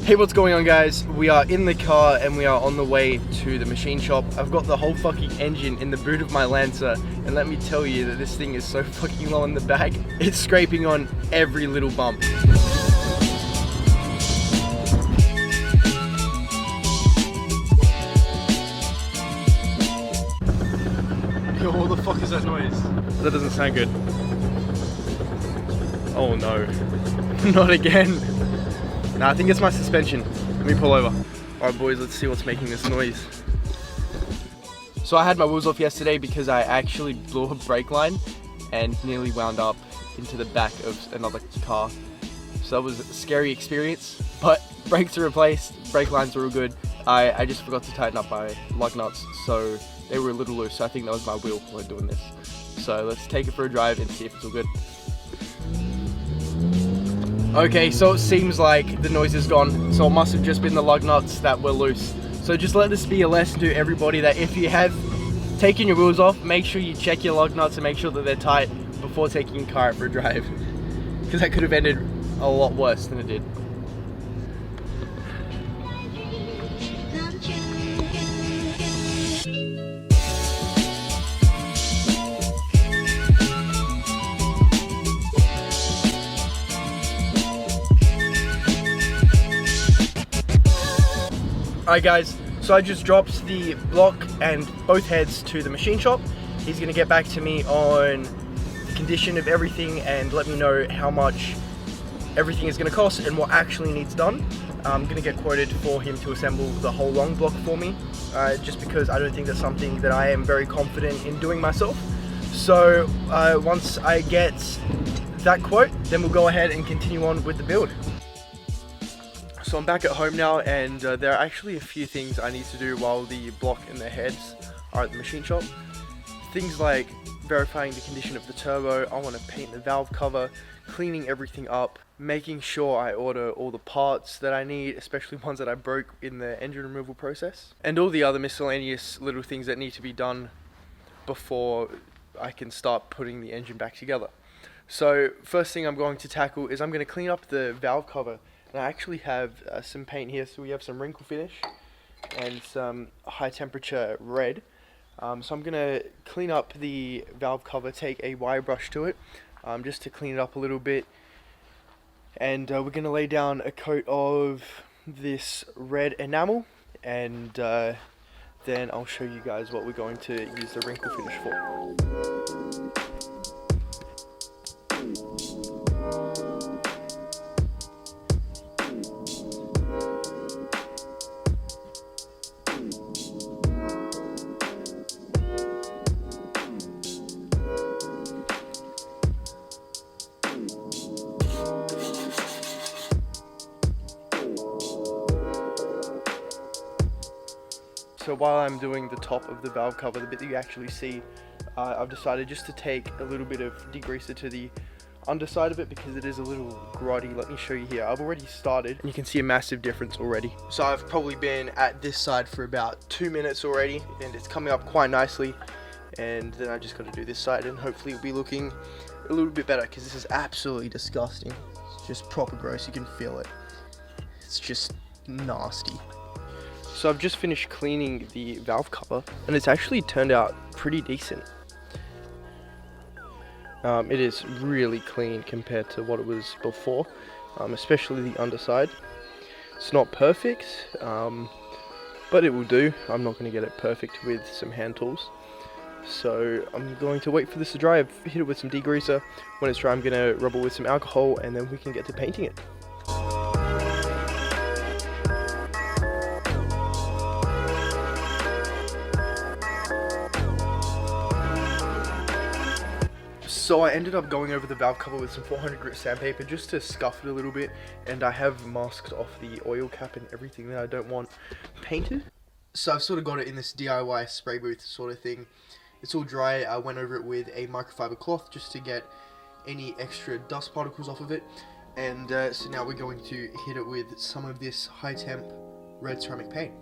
Hey, what's going on, guys? We are in the car and we are on the way to the machine shop. I've got the whole fucking engine in the boot of my Lancer, and let me tell you that this thing is so fucking low in the back. It's scraping on every little bump. Yo, what the fuck is that noise? That doesn't sound good. Oh no. Not again. Nah, I think it's my suspension. Let me pull over. Alright boys, let's see what's making this noise. So I had my wheels off yesterday because I actually blew a brake line and nearly wound up into the back of another car. So that was a scary experience, but brakes are replaced, brake lines are all good. I just forgot to tighten up my lug nuts, so they were a little loose. So I think that was my wheel while doing this. So let's take it for a drive and see if it's all good. Okay, so it seems like the noise is gone, so it must have just been the lug nuts that were loose. So just let this be a lesson to everybody that if you have taken your wheels off, make sure you check your lug nuts and make sure that they're tight before taking your car out for a drive. Because that could have ended a lot worse than it did. Alright guys, so I just dropped the block and both heads to the machine shop. He's going to get back to me on the condition of everything and let me know how much everything is going to cost and what actually needs done. I'm going to get quoted for him to assemble the whole long block for me, just because I don't think that's something that I am very confident in doing myself. So once I get that quote, then we'll go ahead and continue on with the build. So I'm back at home now, and there are actually a few things I need to do while the block and the heads are at the machine shop. Things like verifying the condition of the turbo, I want to paint the valve cover, cleaning everything up, making sure I order all the parts that I need, especially ones that I broke in the engine removal process, and all the other miscellaneous little things that need to be done before I can start putting the engine back together. So first thing I'm going to tackle is I'm going to clean up the valve cover. And I actually have some paint here, so we have some wrinkle finish and some high temperature red. So I'm going to clean up the valve cover, take a wire brush to it, just to clean it up a little bit. And we're going to lay down a coat of this red enamel, and then I'll show you guys what we're going to use the wrinkle finish for. So while I'm doing the top of the valve cover, the bit that you actually see, I've decided just to take a little bit of degreaser to the underside of it because it is a little grotty. Let me show you here. I've already started and you can see a massive difference already. So I've probably been at this side for about 2 minutes already and it's coming up quite nicely. And then I just got to do this side and hopefully it'll be looking a little bit better because this is absolutely disgusting. It's just proper gross, you can feel it. It's just nasty. So I've just finished cleaning the valve cover and it's actually turned out pretty decent. It is really clean compared to what it was before, especially the underside. It's not perfect, but it will do. I'm not going to get it perfect with some hand tools. So I'm going to wait for this to dry. I've hit it with some degreaser. When it's dry, I'm going to rub it with some alcohol and then we can get to painting it. So I ended up going over the valve cover with some 400 grit sandpaper just to scuff it a little bit, and I have masked off the oil cap and everything that I don't want painted. So I've sort of got it in this DIY spray booth sort of thing. It's all dry. I went over it with a microfiber cloth just to get any extra dust particles off of it, and so now we're going to hit it with some of this high temp red ceramic paint.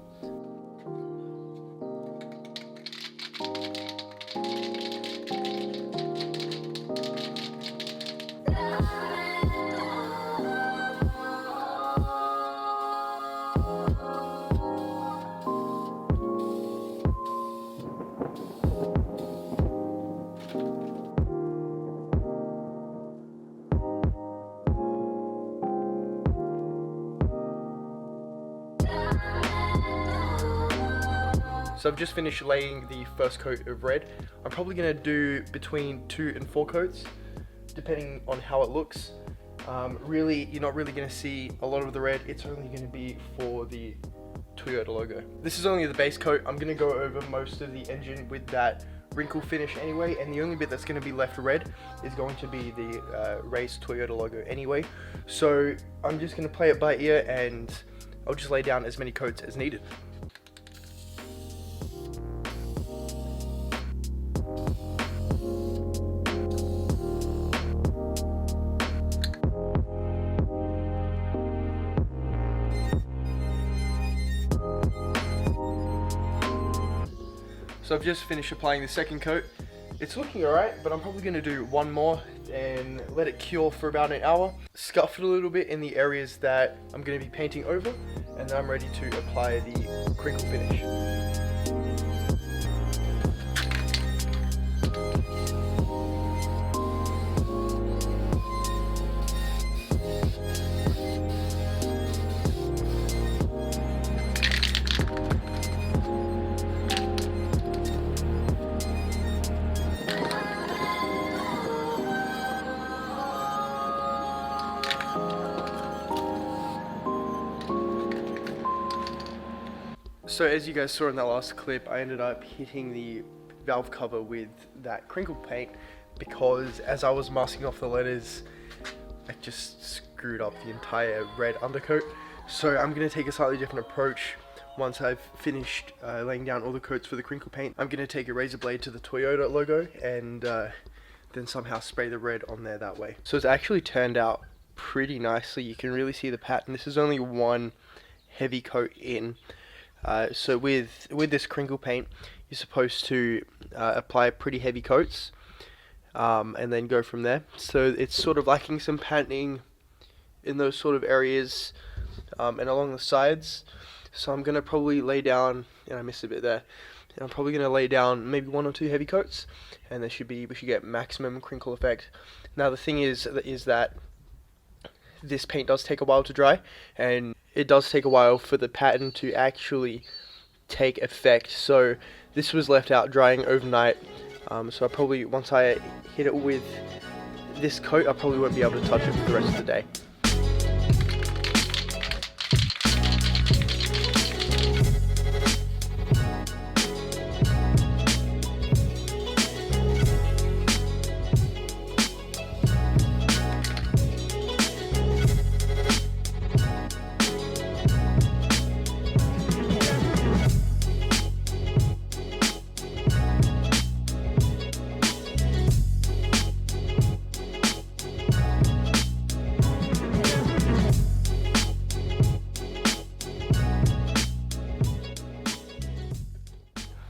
So I've just finished laying the first coat of red. I'm probably going to do between 2 and 4 coats, depending on how it looks. Really, you're not really going to see a lot of the red. It's only going to be for the Toyota logo. This is only the base coat. I'm going to go over most of the engine with that wrinkle finish anyway, and the only bit that's going to be left red is going to be the race Toyota logo anyway. So I'm just going to play it by ear, and I'll just lay down as many coats as needed. So I've just finished applying the second coat. It's looking alright, but I'm probably going to do one more and let it cure for about an hour. Scuff it a little bit in the areas that I'm going to be painting over, and then I'm ready to apply the crinkle finish. So as you guys saw in that last clip, I ended up hitting the valve cover with that crinkle paint because as I was masking off the letters, I just screwed up the entire red undercoat. So I'm going to take a slightly different approach. Once I've finished laying down all the coats for the crinkle paint, I'm going to take a razor blade to the Toyota logo and then somehow spray the red on there that way. So it's actually turned out pretty nicely. You can really see the pattern. This is only one heavy coat in. So with this crinkle paint, you're supposed to apply pretty heavy coats and then go from there. So it's sort of lacking some painting in those sort of areas and along the sides. So I'm going to probably lay down, and I missed a bit there, and I'm probably going to lay down maybe 1 or 2 heavy coats, and we should get maximum crinkle effect. Now the thing is that this paint does take a while to dry, and it does take a while for the pattern to actually take effect. So this was left out drying overnight. So I probably, once I hit it with this coat, I probably won't be able to touch it for the rest of the day.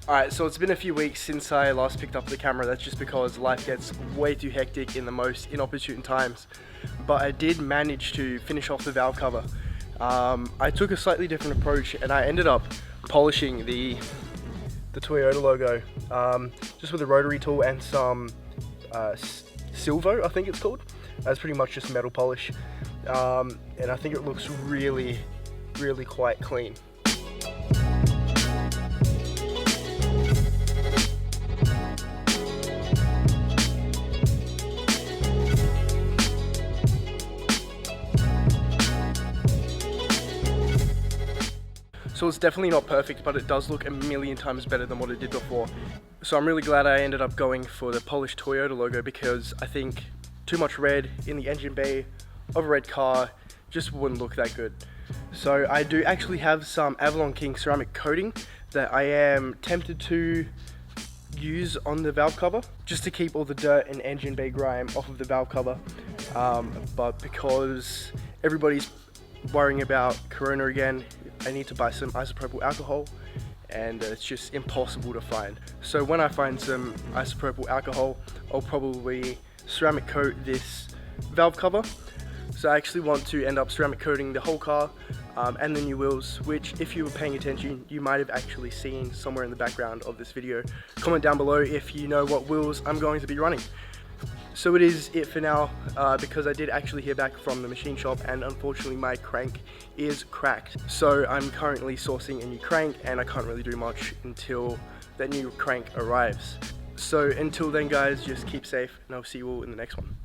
Alright, so it's been a few weeks since I last picked up the camera. That's just because life gets way too hectic in the most inopportune times. But I did manage to finish off the valve cover. I took a slightly different approach and I ended up polishing the Toyota logo just with a rotary tool and some Silvo, I think it's called. That's pretty much just metal polish. And I think it looks really, really quite clean. So it's definitely not perfect, but it does look a million times better than what it did before. So I'm really glad I ended up going for the polished Toyota logo, because I think too much red in the engine bay of a red car just wouldn't look that good. So I do actually have some Avalon King ceramic coating that I am tempted to use on the valve cover, just to keep all the dirt and engine bay grime off of the valve cover. But because everybody's worrying about Corona again, I need to buy some isopropyl alcohol, and it's just impossible to find. So when I find some isopropyl alcohol, I'll probably ceramic coat this valve cover. So I actually want to end up ceramic coating the whole car and the new wheels, which if you were paying attention, you might have actually seen somewhere in the background of this video. Comment down below if you know what wheels I'm going to be running. So it is it for now, because I did actually hear back from the machine shop, and unfortunately my crank is cracked. So I'm currently sourcing a new crank, and I can't really do much until that new crank arrives. So until then guys, just keep safe, and I'll see you all in the next one.